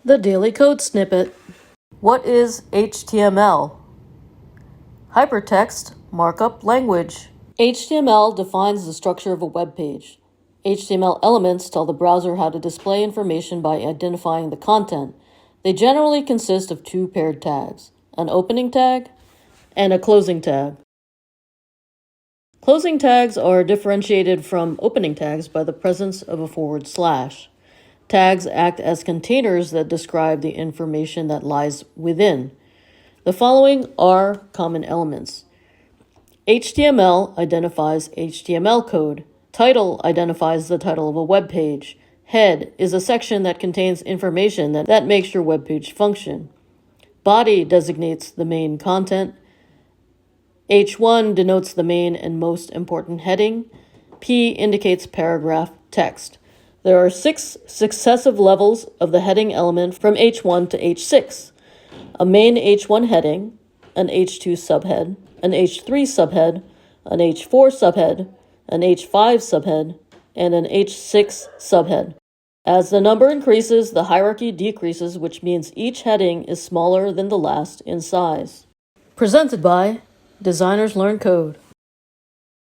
The Daily Code Snippet. What is HTML? Hypertext Markup Language. HTML defines the structure of a web page. HTML elements tell the browser how to display information by identifying the content. They generally consist of two paired tags, an opening tag and a closing tag. Closing tags are differentiated from opening tags by the presence of a forward slash. Tags act as containers that describe the information that lies within. The following are common elements. HTML identifies HTML code. Title identifies the title of a web page. Head is a section that contains information that makes your web page function. Body designates the main content. H1 denotes the main and most important heading. P indicates paragraph text. There are 6 successive levels of the heading element from H1 to H6. A main H1 heading, an H2 subhead, an H3 subhead, an H4 subhead, an H5 subhead, and an H6 subhead. As the number increases, the hierarchy decreases, which means each heading is smaller than the last in size. Presented by Designers Learn Code.